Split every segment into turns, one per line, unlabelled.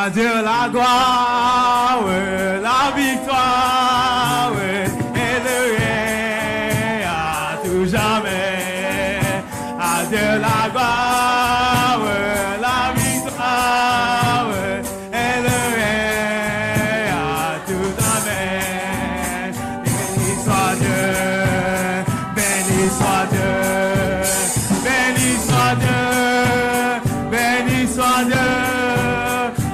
À Dieu la gloire, la victoire, et le règne à tout jamais. À Dieu la gloire, la victoire, et le règne à tout jamais. Béni soit Dieu, béni soit Dieu, béni soit Dieu, béni soit Dieu.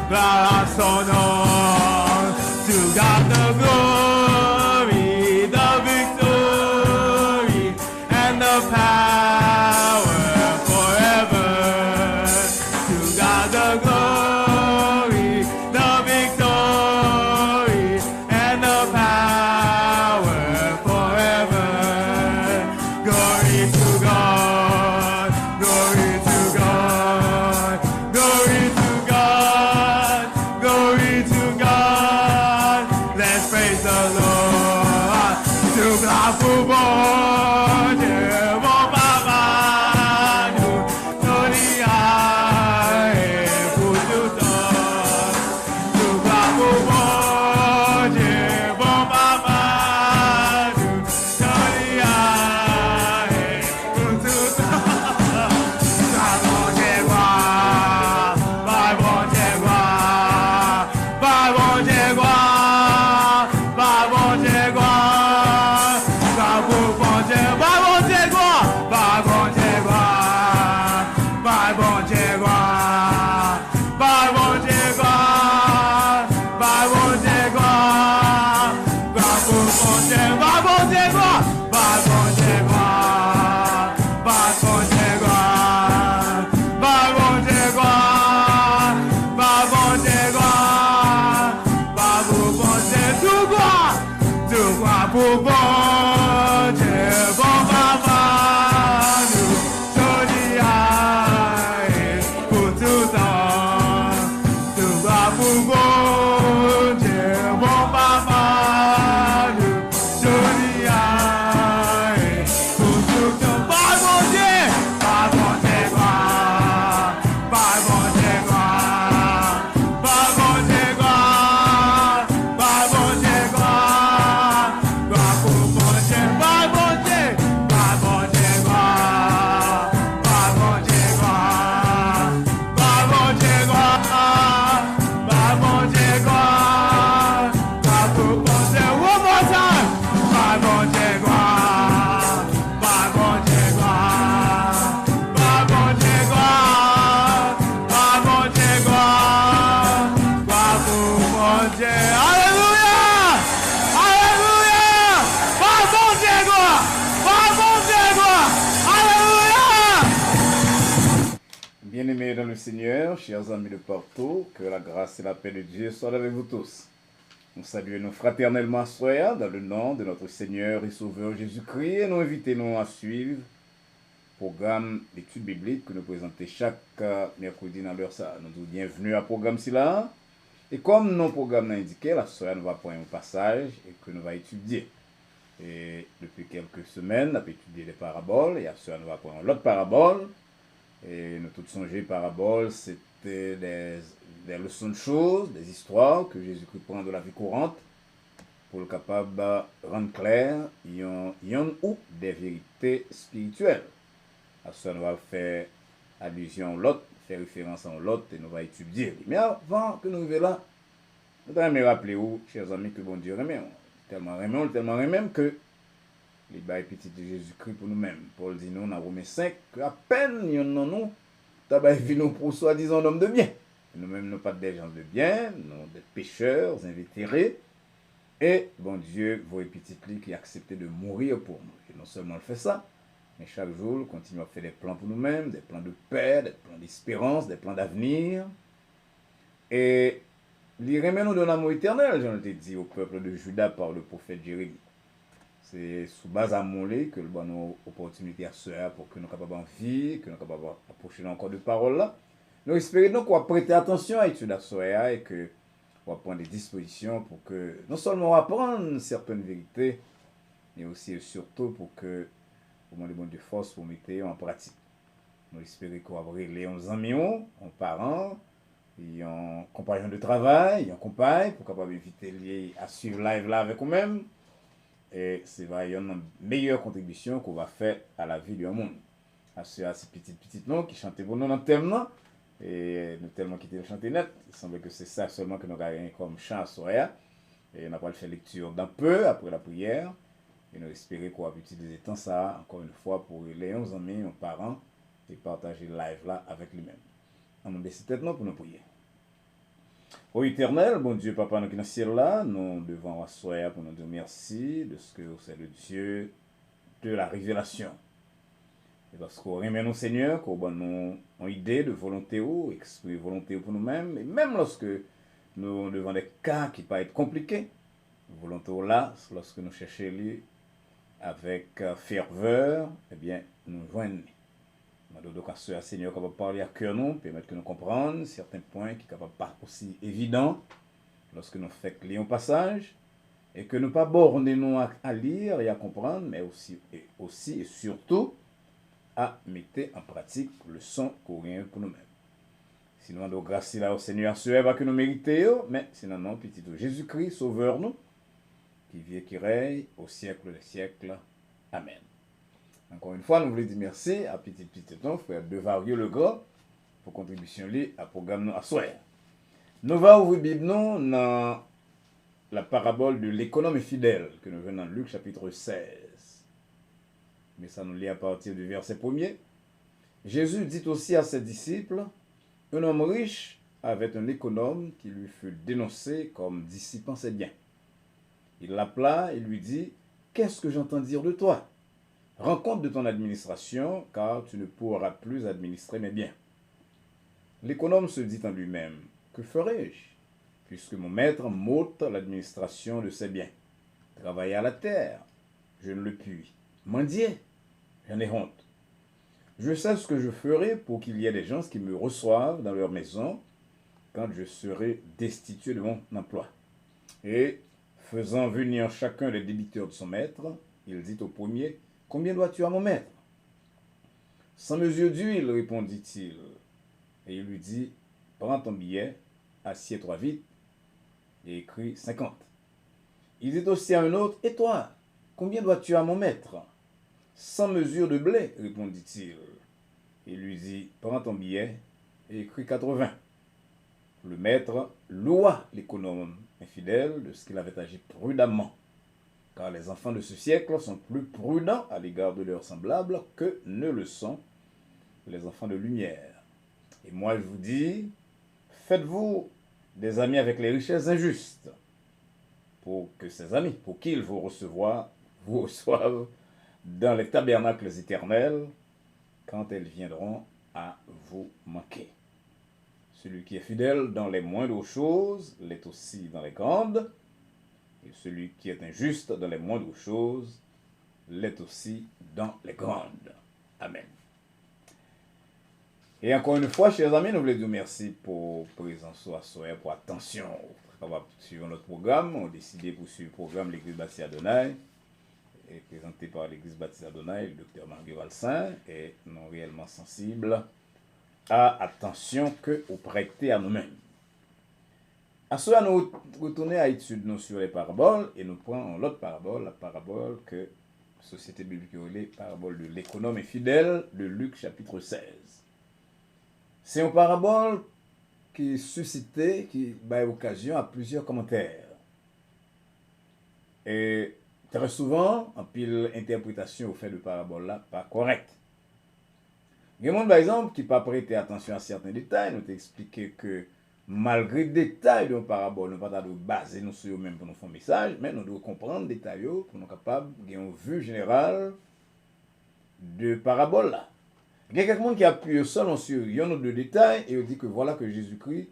Gloire à son nom, to God the glory, the victory, and the power forever. To God the glory, the victory, and the power forever. Glory to God, glory to God, glory to God. Glory to God, let's praise the Lord. To God pour bon Dieu, mon papa, nous glorifions et pour tout temps. To God pour bon Dieu, mon papa, nous glorifions et pour tout temps. Ta bon Dieu, ma bon Dieu, Ba bon Dieu gloire, ba bon Dieu gloire, ba bon Dieu, ba bon Dieu gloire, ba bon Dieu gloire, ba bon Dieu gloire, ba bon Dieu gloire, ba bon Dieu gloire, ba bon Dieu, ba bon Dieu gloire, ba bon Dieu gloire, ba bon Dieu gloire, ba bon Dieu gloire, ba bon Dieu gloire. Tout gloire pour bon Dieu, bon papa, nous glorifions pour tout temps. Tout gloire pour bon Dieu, bon papa, nous glorifions pour tout temps. Par bon Dieu, par bon Dieu, par bon Dieu, par bon Dieu, par bon Dieu.
Bien-aimés dans le Seigneur, chers amis de partout, que la grâce et la paix de Dieu soient avec vous tous. Nous saluons fraternellement soyez dans le nom de notre Seigneur et Sauveur Jésus-Christ et nous invitons à suivre le programme d'études bibliques que nous présentons chaque mercredi dans l'heure ça. Nous disons bienvenue à programme là. Et comme nos programmes l'ont indiqué, la soirée nous va prendre un passage et que nous va étudier. Et depuis quelques semaines, nous avons étudié les paraboles et la soirée nous va prendre l'autre parabole. Et nous tous songé paraboles, c'était des leçons de choses, des histoires que Jésus-Christ prend de la vie courante pour le capable de rendre clair, il y a ou des vérités spirituelles. À ça, nous va faire allusion à l'autre, faire référence à l'autre et nous va étudier. Mais avant que nous arrivions là, nous allons me rappeler, chers amis, que bon Dieu remet. Tellement remet que les bails petits de Jésus-Christ pour nous-mêmes. Paul dit nous dans Romains 5 que à peine nous nous nous pour soi-disant hommes de bien. Nous-mêmes nous pas des gens de bien, nous des pécheurs invétérés. Et bon Dieu, vous petit qui a accepté de mourir pour nous. Et non seulement il fait ça, mais chaque jour, il continue à faire des plans pour nous-mêmes, des plans de paix, des plans d'espérance, des plans d'avenir. Et il remet nous de l'amour éternel, j'en ai dit au peuple de Juda par le prophète Jérémie. C'est sous base à moller que nous avons opportunité à ce pour que nous soyons capables de vivre, que nous soyons capables d'approcher encore de paroles là. Nous espérons donc qu'on va prêter attention à l'étude à ce et que on va prendre des dispositions pour que non seulement on va apprendre certaines vérités, mais aussi et surtout pour que au moins de bonne force pour mettre en pratique. Nous espérons qu'on va relayer nos amis, nos parents, un compagnon de travail, un compagne, pour capable éviter lié à suivre live là avec vous-même. Et c'est vraiment une meilleure contribution qu'on va faire à la vie du monde. À ces petites noms qui chantent pour nous dans le thème là. Et nous tellement quitté le chanter net. Il semble que c'est ça seulement que nous avons comme chant à soir. Et on n'a pas fait lecture d'un peu après la prière. Et nous espérons qu'on va utiliser tant ça encore une fois pour les 11 amis, nos parents et partager le live là avec lui-même. On nous baisse tête pour nous prier. Ô éternel, bon Dieu, Papa, nous qui dans le ciel là, nous devons asseoir pour nous dire merci de ce que c'est le Dieu de la révélation. Et parce qu'on remet nous, Seigneur, qu'on a une idée de volonté ou, exprimer volonté pour nous-mêmes, et même lorsque nous devons des cas qui peuvent être compliqués, volonté là, lorsque nous cherchons lui avec ferveur, eh bien, nous joignons. Donc, à ce Seigneur, qu'on va parler à cœur nous, permettre que nous comprenions certains points qui ne sont pas aussi évidents lorsque nous faisons lire un passage, et que nous ne pas borner nous à lire et à comprendre, mais aussi et surtout à mettre en pratique le son courant pour nous-mêmes. Sinon, nous grâce là au Seigneur, ce pas que nous méritons, mais sinon, non, petit Jésus-Christ, sauveur nous, qui vit et qui règne au siècle des siècles. Amen. Encore une fois, nous voulons dire merci à petit temps, frère Devario le Gras, pour contribution liée à programme à soir. Nous allons ouvrir Bible dans la parabole de l'économe fidèle, que nous venons dans Luc chapitre 16. Mais ça nous lit à partir du verset 1er. Jésus dit aussi à ses disciples, un homme riche avait un économe qui lui fut dénoncé comme dissipant ses biens. Il l'appela et lui dit, qu'est-ce que j'entends dire de toi? Rends compte de ton administration, car tu ne pourras plus administrer mes biens. L'économe se dit en lui-même, que ferai-je, puisque mon maître m'ôte l'administration de ses biens? Travailler à la terre, je ne le puis. Mendier, j'en ai honte. Je sais ce que je ferai pour qu'il y ait des gens qui me reçoivent dans leur maison quand je serai destitué de mon emploi. Et, faisant venir chacun des débiteurs de son maître, il dit au premier, combien dois-tu à mon maître? 100 mesures d'huile, répondit-il. Et il lui dit, prends ton billet, assieds-toi vite, et écris 50. Il dit aussi à un autre, et toi, combien dois-tu à mon maître? 100 mesures de blé, répondit-il. Il lui dit, prends ton billet, et écris 80. Le maître loua l'économe infidèle de ce qu'il avait agi prudemment. Car les enfants de ce siècle sont plus prudents à l'égard de leurs semblables que ne le sont les enfants de lumière. Et moi je vous dis, faites-vous des amis avec les richesses injustes, pour que ces amis, pour qu'ils vous reçoivent dans les tabernacles éternels, quand elles viendront à vous manquer. Celui qui est fidèle dans les moindres choses l'est aussi dans les grandes, et celui qui est injuste dans les moindres choses l'est aussi dans les grandes. Amen. Et encore une fois, chers amis, nous voulons dire merci pour présence à soir, pour attention. On va suivre notre programme. On a décidé pour suivre le programme L'Église Baptiste Adonai, présenté par l'Église Baptiste Adonai, le docteur Marguerite Valsin, et non réellement sensible à attention que vous prêtez à nous-mêmes. À cela, nous retournons à étude sur les paraboles et nous prenons l'autre parabole, la parabole que Société biblique relais, parabole de l'économe fidèle de Luc chapitre 16. C'est une parabole qui suscitait, qui a occasion à plusieurs commentaires. Et très souvent, en pile interprétation au fait de parabole là, pas correcte. Il y a des gens, par exemple, qui n'ont pas prêté attention à certains détails. Nous t'ai expliqué que malgré les détails de la parabole, nous ne pouvons pas baser nous sur eux-mêmes pour nous faire un message, mais nous devons comprendre les détails pour nous capables d'avoir une vue générale de parabole là. Il y a quelqu'un qui appuie seulement sur un ou deux détails et il dit que voilà que Jésus-Christ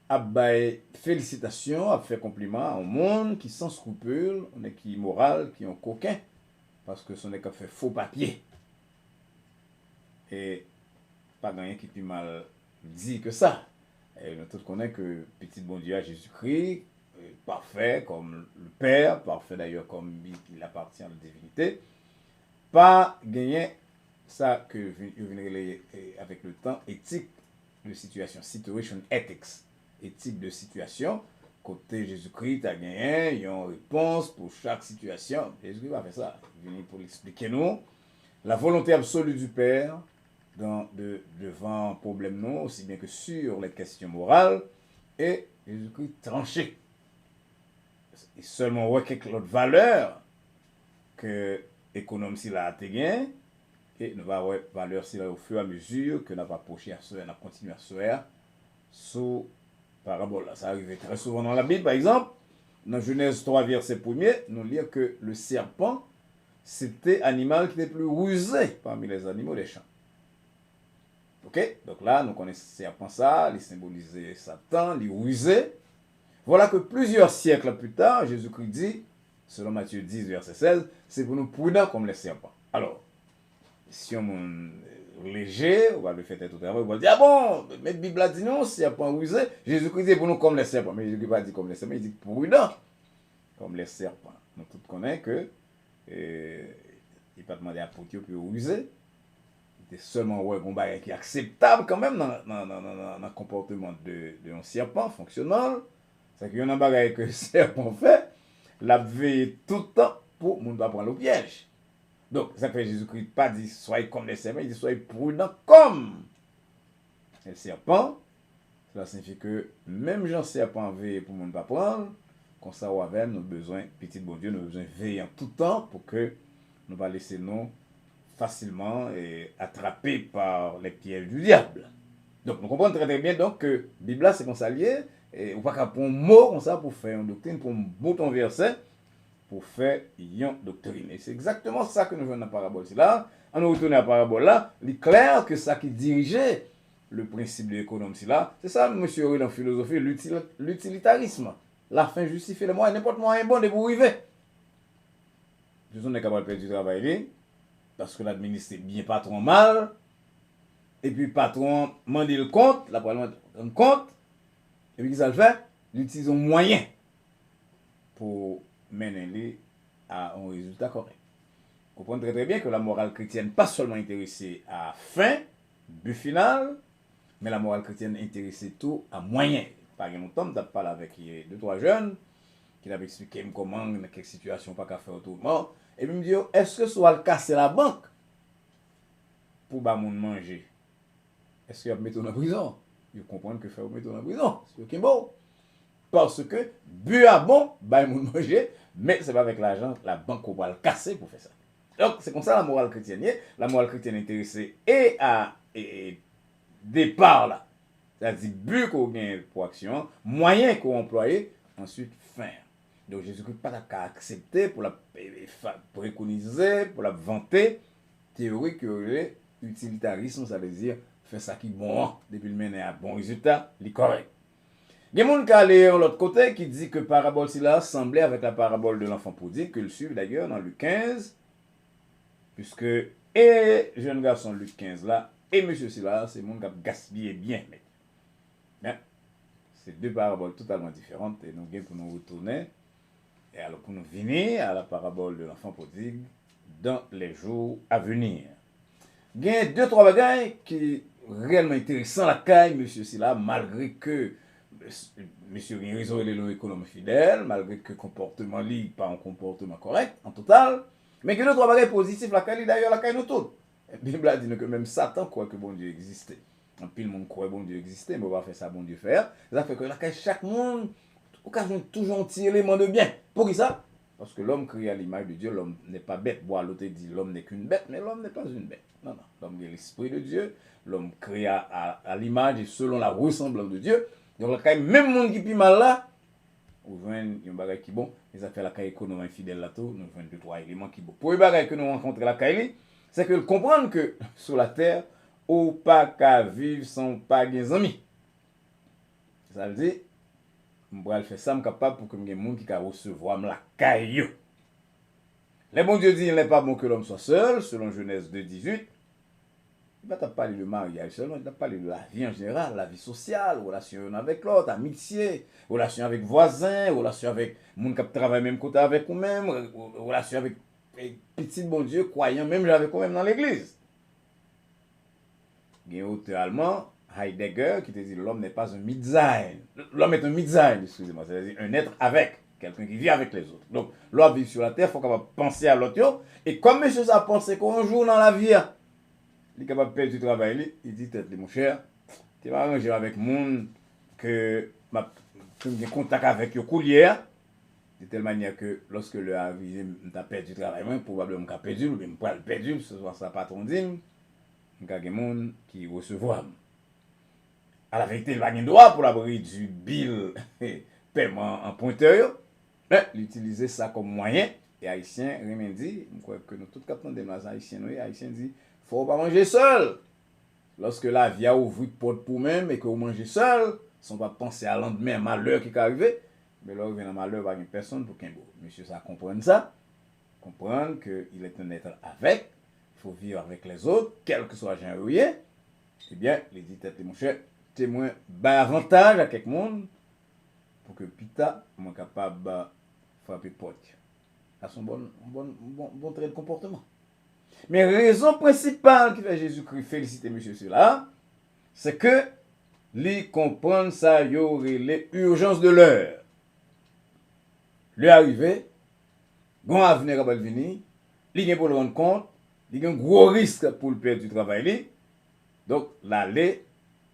a fait félicitations, a fait compliment au monde qui sans scrupule, on est qui moral, qui ont coquin, parce que ce n'est qu'à faire faux papier. Et pas rien qui peut mal dit que ça. Et nous tous connaissons que petit bon Dieu à Jésus-Christ, parfait comme le Père, parfait d'ailleurs comme il appartient à la divinité, pas gagner ça que vous venez avec le temps, éthique de situation, situation ethics, éthique de situation. Côté Jésus-Christ a gagné, une réponse pour chaque situation. Jésus-Christ va faire ça. Il vient pour expliquer nous la volonté absolue du Père devant problème nous, aussi bien que sur les questions morales, et Jésus-Christ tranché. Et seulement ouais quelques autres valeurs que l'économie si a gagné, et nous va avoir valeur si au fur et à mesure que nous va approcher à ce, nous continuer à se faire sous parabole. Ça arrive très souvent dans la Bible, par exemple, dans Genèse 3, verset 1er, nous lisons que le serpent, c'était animal qui était plus rusé parmi les animaux des champs. Ok? Donc là, nous connaissons le serpent ça, il symbolisait Satan, il rusé. Voilà que plusieurs siècles plus tard, Jésus-Christ dit, selon Matthieu 10, verset 16, c'est pour nous prudents comme les serpents. Alors, si on est léger, on va le faire tout à l'heure, on va dire, ah bon, mais la Bible a dit non, serpent rusé. Jésus-Christ dit pour nous comme les serpents. Mais Jésus-Christ n'a pas dit comme les serpents, il dit prudents comme les serpents. Nous tous connaissons que il n'a pas demandé à Potier pour ruser. Il était seulement ouais, un bagage qui est acceptable quand même dans le comportement d'un serpent fonctionnel. C'est qu'il y a un bagage que le serpent fait, la veille tout le temps pour ne pas prendre le piège. Donc, ça fait Jésus-Christ pas dit soyez comme les serpents, il dit soyez prudents comme les serpents. Cela signifie que même Jean serpent veille pour ne pas prendre, comme ça, nous avons besoin, petit bon Dieu, nous avons besoin de veiller en tout temps pour que nous ne pas laisser nous facilement attrapés par les pièges du diable. Donc, nous comprenons très bien donc, que la Bible, c'est comme ça lié, et on ne peut pas prendre un mot comme ça pour faire une doctrine, pour un bouton verset, pour faire une doctrine. Et c'est exactement ça que nous voyons dans la parabole. C'est là, en nous retournant à la parabole là, il est clair que ça qui dirigeait le principe de l'économie, c'est là, c'est ça, monsieur, dans la philosophie, l'utilitarisme. La fin justifie les moyens, n'importe moyen bon de vous arriver. Je suis capable de faire du travail, parce que l'administrer bien patron mal, et puis patron mande le compte, la parlement un compte, et puis qu'est-ce qu'il fait? Il utilise un moyen pour mener à un résultat correct. Vous comprenez très bien que la morale chrétienne n'est pas seulement intéressée à fin, but final, mais la morale chrétienne est intéressée tout à moyen. Par exemple, je parle avec 2-3 jeunes qui m'avaient expliqué comment, dans quelle situation, pas qu'à faire autrement. Et puis, il me dit, est-ce que soit le casser la banque pour bah moun manger? Est-ce qu'il va mettre en prison? Ils comprennent que faire mettre en prison. C'est ok bon. Parce que, but à bon, bah moun manger, mais c'est pas avec l'argent, la banque qu'on va le casser pour faire ça. Donc, c'est comme ça la morale chrétienne. La morale chrétienne est intéressée et à départ là. C'est-à-dire, but qu'on gagne pour action, moyen qu'on emploie, ensuite fin. Donc Jésus-Christ n'a pas qu'à accepter pour la préconiser, pour la vanter, théorie que l'utilitarisme, ça veut dire faire ça qui est bon, depuis le mener à bon résultat, il est correct. Il y a des gens qui allent de l'autre côté qui dit que la parabole là semblait avec la parabole de l'enfant prodigue, que le suivent d'ailleurs dans Luc 15, puisque et jeune garçon Luc 15 là, et monsieur Silla, c'est le monde qui a gaspillé bien. Mais c'est deux paraboles totalement différentes et nous avons pour nous retourner et alors pour nous venir à la parabole de l'enfant prodigue dans les jours à venir. Il y a 2-3 bagages qui sont réellement intéressants la caille, monsieur Silla, malgré que monsieur a raison de l'économie fidèle, malgré que le comportement n'est pas un comportement correct en total, mais que 2-3 bagages positifs la caille, d'ailleurs la caille nous tourne. La Bible a dit que même Satan croit que bon Dieu existait. En pile monde croit que bon Dieu existait, mais on va faire ça bon Dieu faire. Ça fait que là, chaque monde, occasion toujours un petit élément de bien. Pour qui ça? Parce que l'homme créé à l'image de Dieu, l'homme n'est pas bête. Bon, l'autre dit l'homme n'est qu'une bête, mais l'homme n'est pas une bête. Non, non. L'homme est l'esprit de Dieu. L'homme créé à l'image et selon la ressemblance de Dieu. Donc, là, même monde qui est mal là, on voit un bagage qui est bon. Les affaires la caille économie fidèle là tout, nous voyons 2-3 éléments qui sont bons. Pour les bagages que nous rencontrons la caille, c'est que comprendre que sur la terre, ou pas qu'à vivre sans pas des amis. Ça veut dire, je vais faire ça, je suis capable pour que les gens qui recevoir la caillou. Le bon Dieu dit, il n'est pas bon que l'homme soit seul, selon Genèse 2:18. Il ne va pas parler de mariage seulement, il va parler de la vie en général, la vie sociale, relation avec l'autre, amitié, relation avec voisins, relation avec les gens qui travaillent même côté avec vous-même, relation avec petit bon Dieu, croyant même avec vous-même dans l'église. Il y a autre allemand, Heidegger qui te dit l'homme n'est pas un Midzain. L'homme est un Midzain, excusez-moi, c'est-à-dire un être avec, quelqu'un qui vit avec les autres. Donc, l'homme vit sur la terre, il faut capable penser à l'autre. Et comme monsieur ça pense qu'un jour dans la vie, il est capable de perdre du travail, il dit, tête, mon cher, tu vas arranger avec monde que j'ai contact avec le coulier, de telle manière que lorsque le arrive, tu as perdu du travail, probablement que tu as perdu, ou bien tu as perdu, ce soit sa patron dit, il y a des gens qui recevront. À la vérité, il n'y a pas de droit pour l'abri du bill paiement en pointeur. Mais l'utiliser ça comme moyen. Et Haïtien, Rémin dit, je crois que nous tous captons des Haïtiens, Haïtien dit, il ne faut pas manger seul. Lorsque la vie a ouvert porte pour même et que vous mangez seul, sans pas penser à lendemain malheur qui est arrivé, mais là, il vient un malheur par une personne pour qu'un beau. Monsieur, ça comprendre ça. Comprendre qu'il est un être avec, il faut vivre avec les autres, quel que soit le genre. Eh bien, les dit, mon cher, témoin, avantage à quelqu'un pour que Pita soit capable de frapper porte. À son bon trait de comportement. Mais la raison principale qui fait Jésus-Christ féliciter monsieur cela, c'est que lui comprendre ça, il y aurait l'urgence de l'heure. Lui arrivé, bon avenir va venir, il y a pour le rendre compte, il y a un gros risque pour le perdre du travail. Donc, l'aller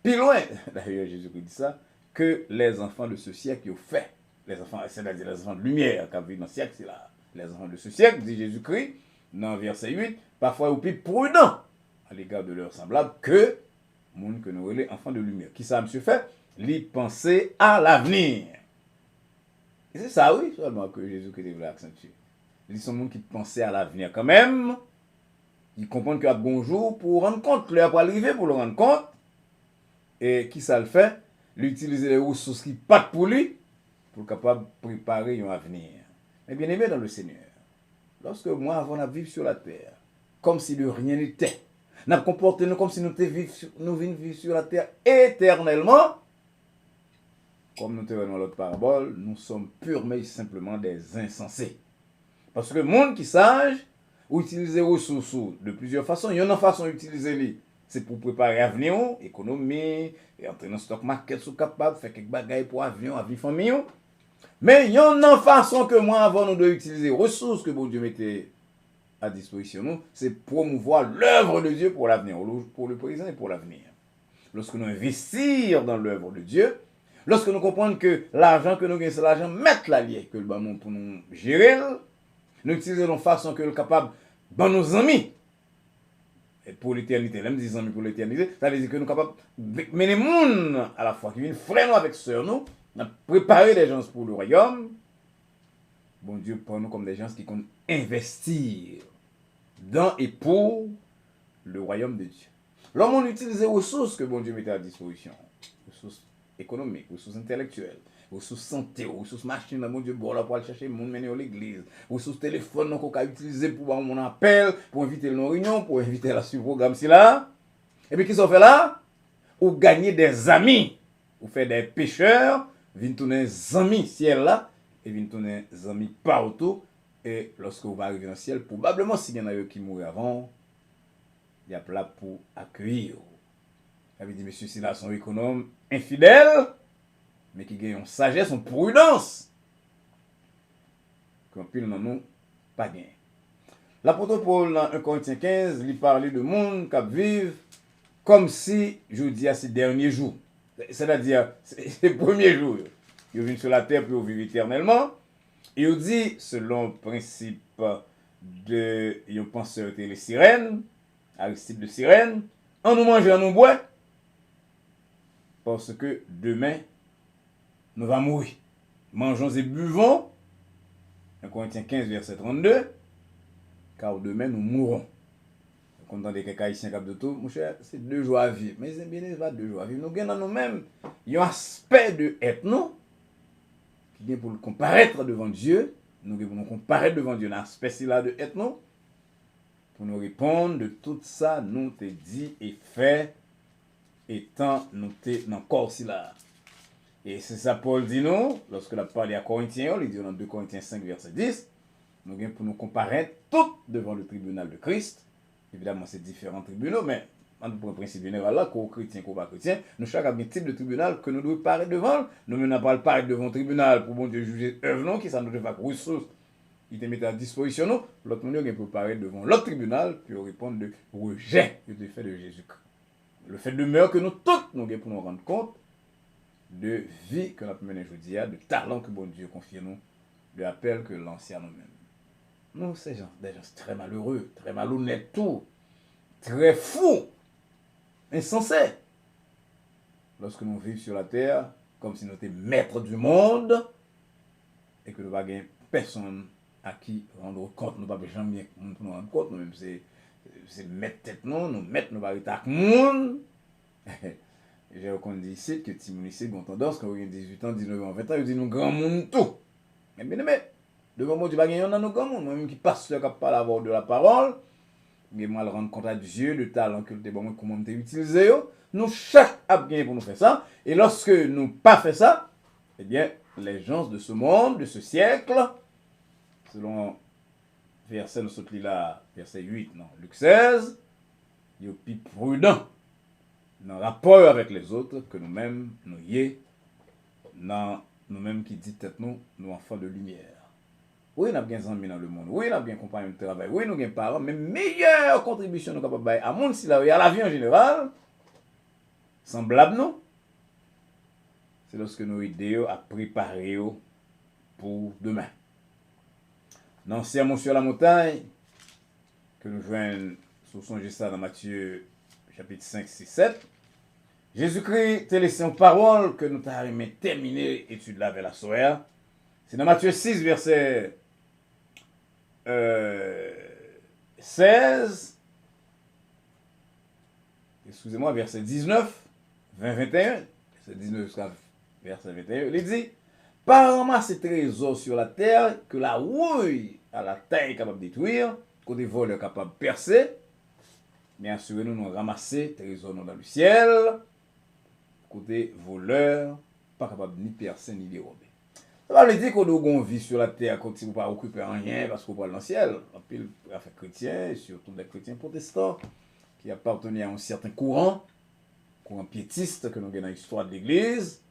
plus loin, d'ailleurs Jésus-Christ dit ça, que les enfants de ce siècle ont fait. Les enfants, c'est-à-dire les enfants de lumière qui vivent dans ce siècle, c'est là. Les enfants de ce siècle, dit Jésus-Christ, dans verset 8, parfois ils sont plus prudents à l'égard de leurs semblables que les gens que nous relèvons enfants de lumière. Qui ça, monsieur fait? Lui penser à l'avenir. Et c'est ça, oui, seulement que Jésus-Christ voulait accentuer. Ils sont des gens qui pensaient à l'avenir quand même. Ils comprennent qu'il y a bonjour pour rendre compte, qu'il y a pas arrivé pour le rendre compte. Et qui ça le fait? L'utiliser les ressources qui partent pour lui, pour capable de préparer un avenir. Mais bien aimé dans le Seigneur, lorsque moi, avant de vivre sur la terre, comme si de rien n'était, nous comportons comme si nous vivons sur la terre éternellement, comme nous te voyons dans l'autre parabole, nous sommes purement et simplement des insensés. Parce que le monde qui sage, ou utiliser les ressources de plusieurs façons, il y a une façon d'utiliser les. C'est pour préparer l'avenir, économie, et entrer dans le stock market, sous capable, faire quelques bagailles pour avion, famille. Mais il y a une façon que moi, avant, nous devons utiliser les ressources que bon Dieu mettait à disposition, nous, c'est promouvoir l'œuvre de Dieu pour l'avenir, pour le présent et pour l'avenir. Lorsque nous investissons dans l'œuvre de Dieu, lorsque nous comprenons que l'argent que nous gagnons, c'est l'argent mettre la liée, que le bâton pour nous gérer, nous utilisons de façon que nous sommes capables, dans nos amis, et pour l'éternité, même des amis pour l'éternité, ça veut dire que nous sommes capables de mener les gens à la fois, qui viennent frère nous avec sœur nous, préparer les gens pour le royaume. Bon Dieu prend nous comme des gens qui comptent investir dans et pour le royaume de Dieu. L'homme on utilise les ressources que bon Dieu mettait à disposition, ressources économiques, ressources intellectuelles, ressources santé, ressources machines, mon Dieu, bon là pour aller chercher mon mener à l'église, ressources téléphone qu'on a utilisé pour avoir mon appel, pour inviter nos réunions, pour inviter à suivre le programme si là. Et puis qu'est-ce qu'on fait là? Ou gagner des amis, ou faire des pêcheurs, venir tourner des amis ciel là, et venir tourner des amis partout. Et lorsque vous arrivez dans le ciel, probablement s'il y en a eu qui mourent avant, il y a là pour accueillir. Il avait dit, monsieur, c'est là son économe infidèle, mais qui gagne en sagesse, en prudence, qu'un pile dans nous, pas gain. L'apôtre Paul, dans 1 Corinthiens 15, lui parlait de monde qui vivent comme si, je dis, à ces derniers jours. C'est-à-dire, c'est les premiers jours. Ils viennent sur la terre pour vivre éternellement. Et il dit, selon le principe de un penseur les sirènes, Aristippe de Cyrène, en nous mangeant, en nous boire, parce que demain, nous allons mourir. Mangeons et buvons, 1 Corinthiens 15, verset 32, car demain, nous mourrons. Quand on dit que Haïtien cap de tout, mon cher, c'est 2 jours à vivre. Mais c'est bien, c'est pas 2 jours à vivre. Nous gagnons nous-mêmes, il y a un aspect de être nous, qui vient pour comparaître devant Dieu. Nous devons nous comparaître devant Dieu, un aspect là de être nous, pour nous répondre de tout ça, nous te dit et fait, étant nous te dans corps si là. Et c'est ça Paul dit nous, lorsque il a parlé à Corinthiens, il dit dans 2 Corinthiens 5, verset 10, nous avons pour nous comparaître tout devant le tribunal de Christ. Évidemment, c'est différents tribunaux, mais en tout principe général là, qu'on chrétien, qu'on pas chrétien, nous chaque a un type de tribunal que nous devons paraître devant. Nous ne pas paraître devant le tribunal pour bon Dieu juger œuvre non, qui ça nous devait ressources. Il te met à disposition nous. L'autre monde peut paraître devant l'autre tribunal pour répondre de rejet du fait de Jésus-Christ. Le fait de meurtre que nous tous nous avons pour nous rendre compte de vie que nous avons menée aujourd'hui, de talent que bon Dieu confie à nous, de appel que l'ancien nous-mêmes. Nous, c'est des gens très malheureux, très malhonnêtes, tout, très fous, insensés. Lorsque nous vivons sur la terre, comme si nous étions maîtres du monde, et que nous n'avons personne à qui rendre compte, nous n'avons pas jamais nous rendre compte, nous-mêmes, c'est mettre tête nous mettre nos barrières à monde. J'ai reconnu ici que Timon ici, bon tendance, quand il a 18 ans, 19 ans, 20 ans, il dit nous grand monde tout. Mais bien aimé, devant moi, tu vas gagner dans nos grands monde, moi-même qui passe le cap par la voix de la parole, mais moi, le rendre compte à Dieu, le talent que tu bon, comment tu utilisé, nous chaque a bien pour nous faire ça. Et lorsque nous pas fait ça, eh bien, les gens de ce monde, de ce siècle, selon verset, nous sommes là, verset 8, non, Luc 16, ils sont plus prudents dans le rapport avec les autres que nous-mêmes, nous y est, dans nous-mêmes qui dit peut-être nous enfants de lumière. Oui, nous avons bien amis dans le monde, oui, nous avons bien compagnon de travail, oui, nous avons bien parents, mais meilleure contribution nous sommes capables à monde, si à la vie en général, semblable nous, c'est lorsque nous aidons à préparer pour demain. Dans Sermon sur la montagne, que nous joignons, songez ça dans Matthieu chapitre 5, 6, 7, Jésus-Christ t'a laissé une parole que nous t'avons terminé l'étude là vers la soirée. C'est dans Matthieu 6, verset 16, excusez-moi, verset 19, 20, 21, verset 19 jusqu'à verset 21, il dit, pas ramasser trésors sur la terre que la rouille à la taille est capable de détruire, que des voleurs capables de percer, mais assurez-nous de ramasser trésors dans le ciel, côté voleurs, pas capable ni percer ni dérober. Ça veut dire qu'on doit vivre sur la terre quand on ne pas occuper rien parce qu'on va dans le ciel. En pile, affaires chrétiens, surtout des chrétiens protestants, qui appartenaient à un certain courant piétiste que nous avons dans l'histoire de l'Église,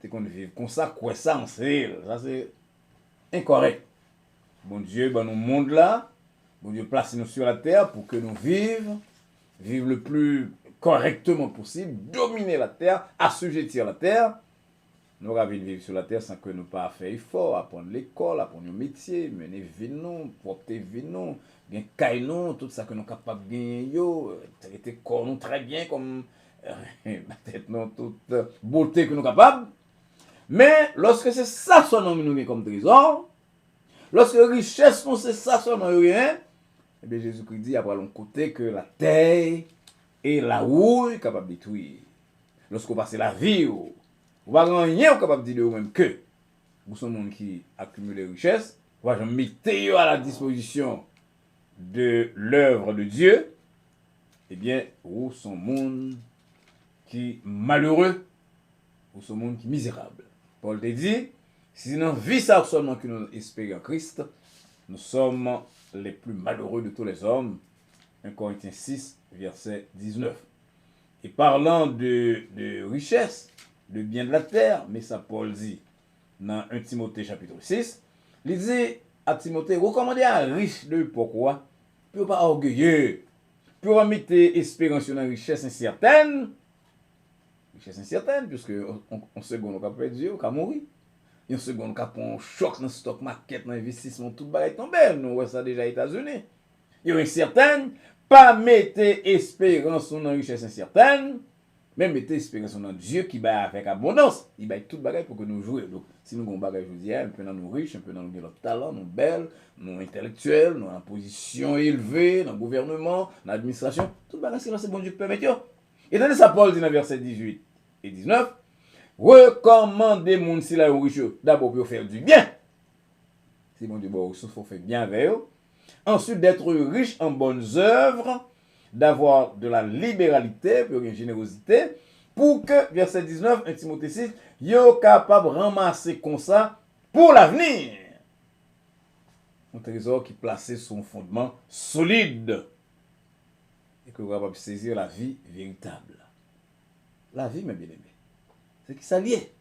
c'est qu'on vit comme ça, quoi ça en sait. Ça c'est incorrect. Bon Dieu, dans nos mondes là, bon Dieu place nous sur la terre pour que nous vivions le plus correctement possible, dominer la terre, assujettir la terre. Nous avons vivre sur la terre sans que nous pas faire effort, apprendre l'école, apprendre un métier, mener vie non, porter vie non, bien caille non, tout ça que nous sommes capables de gagner, traiter corps nous très bien comme peut-être non toute beauté que nous sommes capables. Mais lorsque c'est ça son nom nous comme trésor, lorsque richesse non c'est ça son nom rien, eh bien Jésus-Christ dit après l'autre côté que la terre et la rouille capable de détruire. Lorsqu'on passe la vie, vous ne pouvez rien capable de dire vous-même que vous êtes un monde qui accumule les richesses, vous allez mettre à la disposition de l'œuvre de Dieu, eh bien, vous êtes un monde qui est malheureux, vous êtes un monde qui est misérable. Paul te dit, si nous vivons ça seulement que nous espérons en Christ, nous sommes les plus malheureux de tous les hommes. 1 Corinthiens 6, verset 19. Et parlant de richesse, de bien de la terre, mais ça Paul dit dans 1 Timothée chapitre 6, il dit à Timothée, recommandez à un riche de pourquoi, pour pas orgueilleux, pour mettre espérance sur une richesse incertaine, puisque en seconde on peut perdre Dieu, on peut mourir. En seconde on peut prendre un choc dans le stock market, dans l'investissement, tout va tomber, nous voyons ça déjà aux États-Unis. Il y a incertaine, pas mettre espérance sur une richesse incertaine, mais mettez espérance dans Dieu qui bat avec abondance. Il bat tout bagage pour que nous jouions. Donc, si nous avons un bagage, je dis, un peu dans nos riches, un peu dans nos talents, nos belles, nos intellectuels, nos en position élevée, dans le gouvernement, dans l'administration, tout bagage, c'est bon Dieu qui permet. Et dans ça, Paul dit dans verset 18 et 19, recommandez moun si la riche, d'abord pour faire du bien. Si bon Dieu, il faut faire bien avec eux. Ensuite, d'être riche en bonnes œuvres, d'avoir de la libéralité, pour une générosité, pour que, verset 19, 1 Timothée 6, yo capable de ramasser comme ça pour l'avenir. Un trésor qui est placé sur un fondement solide. et que vous capable de saisir la vie véritable. La vie, mes bien-aimés, c'est qui ça lié.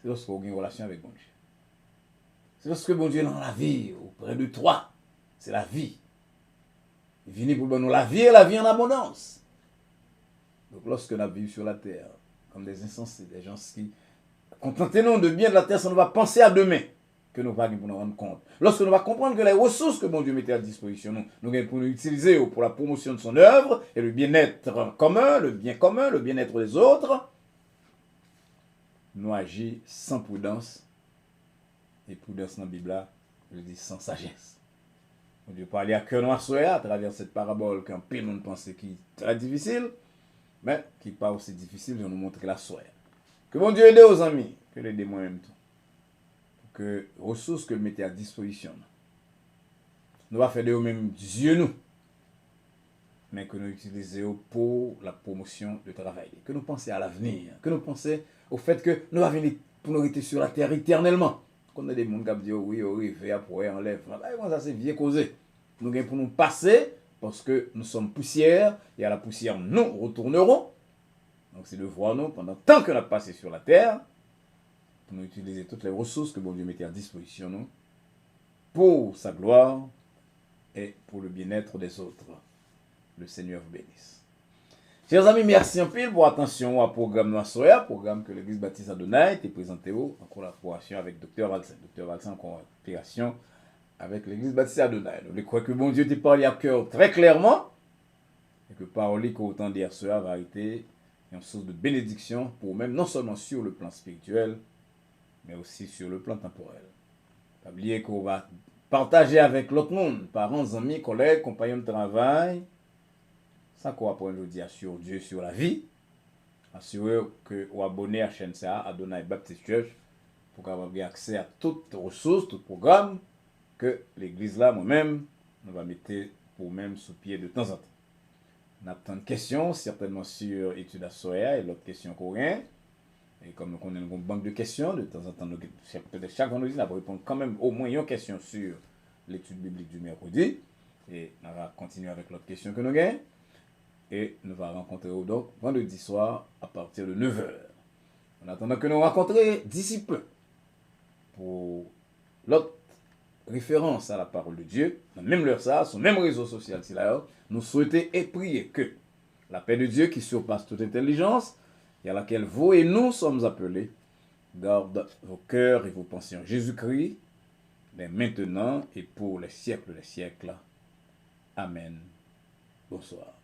C'est lorsque vous avez une relation avec bon Dieu. C'est lorsque bon Dieu est dans la vie, auprès de toi. C'est la vie. Il vient pour nous la vie et la vie en abondance. Donc lorsque nous vivons sur la terre, comme des insensés, des gens qui contentez-nous de bien de la terre, ça nous va penser à demain, que nous allons nous rendre compte. Lorsque nous allons comprendre que les ressources que bon Dieu mettait à disposition, nous allons pour nous utiliser pour la promotion de son œuvre et le bien-être commun, le bien-être des autres, nous agissons sans prudence. Et prudence dans la Bible, je dis sans sagesse. Bon Dieu parle à cœur noir à travers cette parabole qu'un peu nous pensait qui est très difficile, mais qui n'est pas aussi difficile de nous montrer la soie. Que bon Dieu aide aux amis, que l'aide moi-même tout. Que les ressources que mettez à disposition, nous va faire de nous-mêmes Dieu nous, mais que nous utilisons pour la promotion du travail. Que nous pensions à l'avenir, que nous pensions au fait que nous allons venir pour nous rester sur la terre éternellement. Quand on a des gens qui disent oui, oui, fait après, enlève. Ça c'est vieux causé. Nous allons pour nous passer parce que nous sommes poussière et à la poussière nous retournerons. Donc c'est de voir nous pendant tant que nous avons passé sur la terre pour nous utiliser toutes les ressources que bon Dieu mettait à disposition nous pour sa gloire et pour le bien-être des autres. Le Seigneur vous bénisse. Chers amis, merci un peu pour attention au programme Noissoya, programme que l'Église Baptiste Adonai était présenté en collaboration avec Dr. Valsin. Dr. Valsin en coopération avec l'Église Baptiste Adonai. Nous croyons que bon Dieu te parle à cœur très clairement et que parole qu'autant d'hier soir va être une source de bénédiction pour même non seulement sur le plan spirituel, mais aussi sur le plan temporel. N'oubliez qu'on va partager avec l'autre monde, parents, amis, collègues, compagnons de travail, ça qu'on apprend aujourd'hui sur Dieu, sur la vie. Assurez que vous abonnez à la chaîne Adonai Baptist Church pour avoir accès à toutes les ressources, tout programme que l'église là, moi-même, nous va mettre pour même sous pied de temps en temps. On a tant de questions, certainement sur l'étude à Soya et l'autre question coréenne. Et comme nous connaissons une banque de questions, de temps en temps, peut-être chaque vendredi, nous allons répondre quand même au moins une question sur l'étude biblique du mercredi. Et on va continuer avec l'autre question que nous avons. Et nous allons rencontrer donc vendredi soir à partir de 9h. En attendant que nous rencontrions d'ici peu pour l'autre référence à la parole de Dieu, dans même l'heure ça, sur le même réseau social, nous souhaitons et prier que la paix de Dieu qui surpasse toute intelligence et à laquelle vous et nous sommes appelés, garde vos cœurs et vos pensées en Jésus-Christ, dès maintenant et pour les siècles des siècles. Amen. Bonsoir.